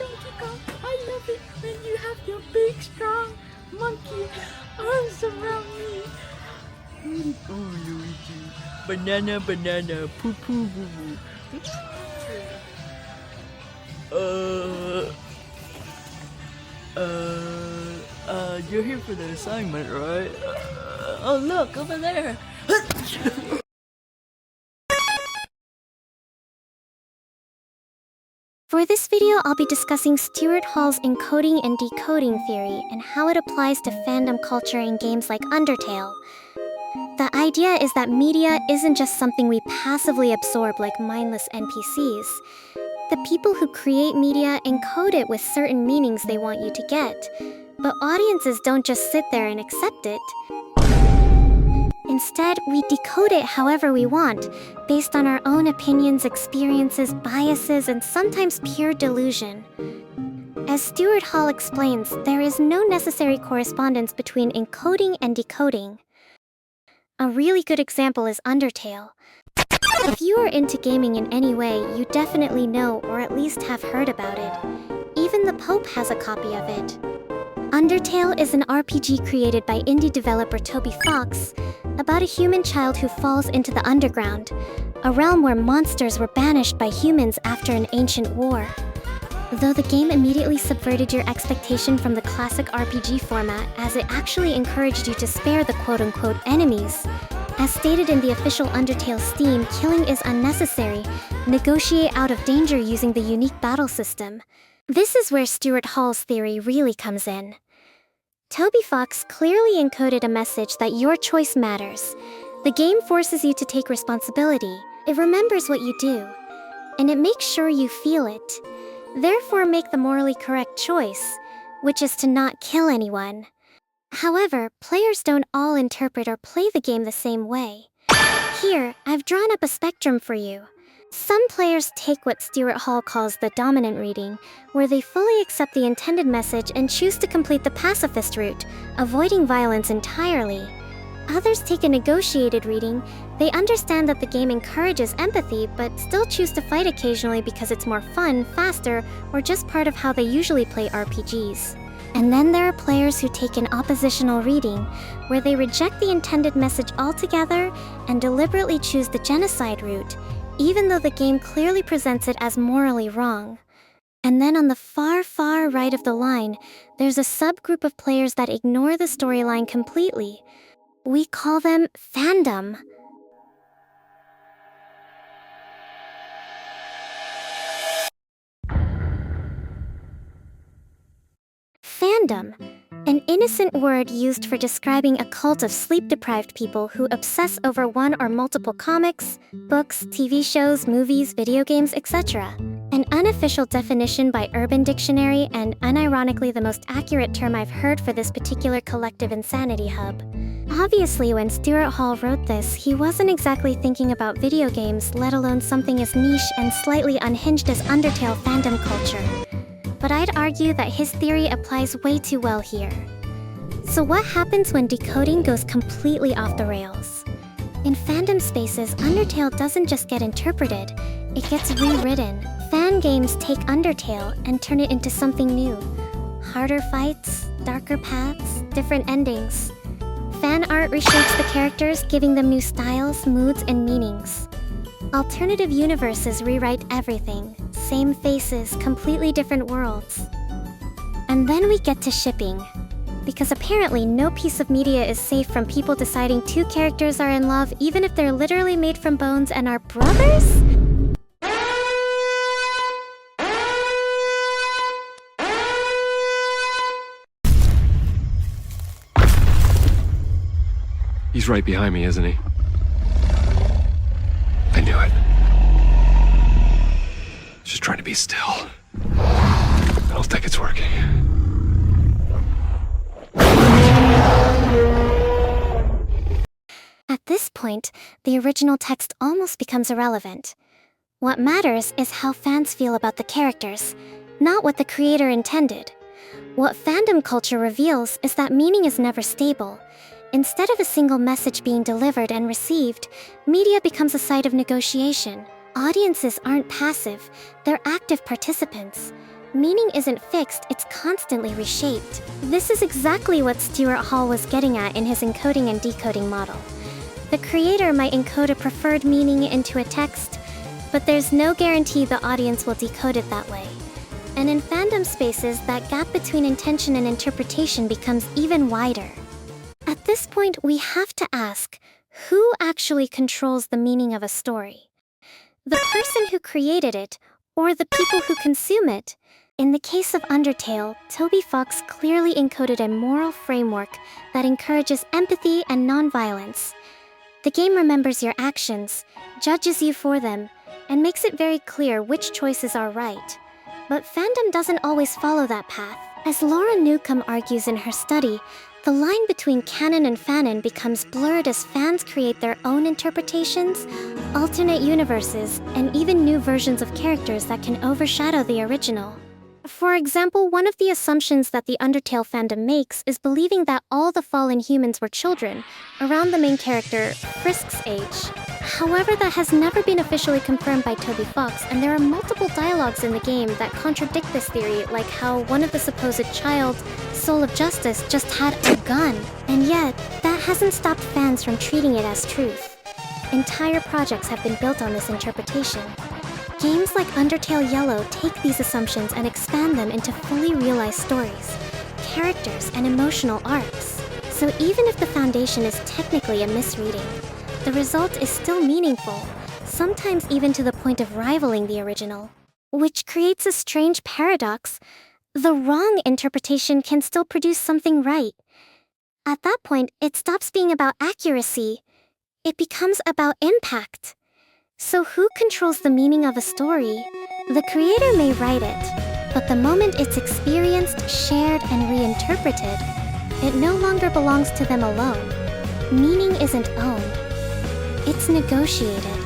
Donkey Kong. I love it when you have your big, strong monkey arms around me. Oh, Luigi. Banana, banana, poo poo boo boo. You're here for the assignment, right? Oh, look, over there. For this video, I'll be discussing Stuart Hall's encoding and decoding theory and how it applies to fandom culture in games like Undertale. The idea is that media isn't just something we passively absorb like mindless NPCs. The people who create media encode it with certain meanings they want you to get, but audiences don't just sit there and accept it. Instead, we decode it however we want, based on our own opinions, experiences, biases, and sometimes pure delusion. As Stuart Hall explains, there is no necessary correspondence between encoding and decoding. A really good example is Undertale. If you are into gaming in any way, you definitely know or at least have heard about it. Even the Pope has a copy of it. Undertale is an RPG created by indie developer Toby Fox, about a human child who falls into the underground, a realm where monsters were banished by humans after an ancient war. Though the game immediately subverted your expectation from the classic RPG format, as it actually encouraged you to spare the quote-unquote enemies. As stated in the official Undertale Steam, killing is unnecessary. Negotiate out of danger using the unique battle system. This is where Stuart Hall's theory really comes in. Toby Fox clearly encoded a message that your choice matters. The game forces you to take responsibility. It remembers what you do, and it makes sure you feel it. Therefore, make the morally correct choice, which is to not kill anyone. However, players don't all interpret or play the game the same way. Here, I've drawn up a spectrum for you. Some players take what Stuart Hall calls the dominant reading, where they fully accept the intended message and choose to complete the pacifist route, avoiding violence entirely. Others take a negotiated reading. They understand that the game encourages empathy, but still choose to fight occasionally because it's more fun, faster, or just part of how they usually play RPGs. And then there are players who take an oppositional reading, where they reject the intended message altogether and deliberately choose the genocide route, even though the game clearly presents it as morally wrong. And then on the far, far right of the line, there's a subgroup of players that ignore the storyline completely. We call them Fandom. Fandom, an innocent word used for describing a cult of sleep-deprived people who obsess over one or multiple comics, books, TV shows, movies, video games, etc. An unofficial definition by Urban Dictionary and unironically the most accurate term I've heard for this particular collective insanity hub. Obviously, when Stuart Hall wrote this, he wasn't exactly thinking about video games, let alone something as niche and slightly unhinged as Undertale fandom culture. But I'd argue that his theory applies way too well here. So what happens when decoding goes completely off the rails? In fandom spaces, Undertale doesn't just get interpreted, it gets rewritten. Fan games take Undertale and turn it into something new. Harder fights, darker paths, different endings. Fan art reshapes the characters, giving them new styles, moods, and meanings. Alternative universes rewrite everything. Same faces, completely different worlds. And then we get to shipping. Because apparently no piece of media is safe from people deciding two characters are in love even if they're literally made from bones and are brothers? He's right behind me, isn't he? I knew it. Just trying to be still. I don't think it's working. At this point, the original text almost becomes irrelevant. What matters is how fans feel about the characters, not what the creator intended. What fandom culture reveals is that meaning is never stable. Instead of a single message being delivered and received, media becomes a site of negotiation. Audiences aren't passive, they're active participants. Meaning isn't fixed, it's constantly reshaped. This is exactly what Stuart Hall was getting at in his encoding and decoding model. The creator might encode a preferred meaning into a text, but there's no guarantee the audience will decode it that way. And in fandom spaces, that gap between intention and interpretation becomes even wider. At this point, we have to ask, who actually controls the meaning of a story? The person who created it, or the people who consume it? In the case of Undertale, Toby Fox clearly encoded a moral framework that encourages empathy and nonviolence. The game remembers your actions, judges you for them, and makes it very clear which choices are right. But fandom doesn't always follow that path. As Laura Newcomb argues in her study, the line between canon and fanon becomes blurred as fans create their own interpretations, alternate universes, and even new versions of characters that can overshadow the original. For example, one of the assumptions that the Undertale fandom makes is believing that all the fallen humans were children, around the main character, Frisk's age. However, that has never been officially confirmed by Toby Fox, and there are multiple dialogues in the game that contradict this theory, like how one of the supposed child, Soul of Justice, just had a gun. And yet, that hasn't stopped fans from treating it as truth. Entire projects have been built on this interpretation. Games like Undertale Yellow take these assumptions and expand them into fully realized stories, characters, and emotional arcs. So even if the foundation is technically a misreading, the result is still meaningful, sometimes even to the point of rivaling the original. Which creates a strange paradox. The wrong interpretation can still produce something right. At that point, it stops being about accuracy. It becomes about impact. So who controls the meaning of a story? The creator may write it, but the moment it's experienced, shared, and reinterpreted, it no longer belongs to them alone. Meaning isn't owned. It's negotiated.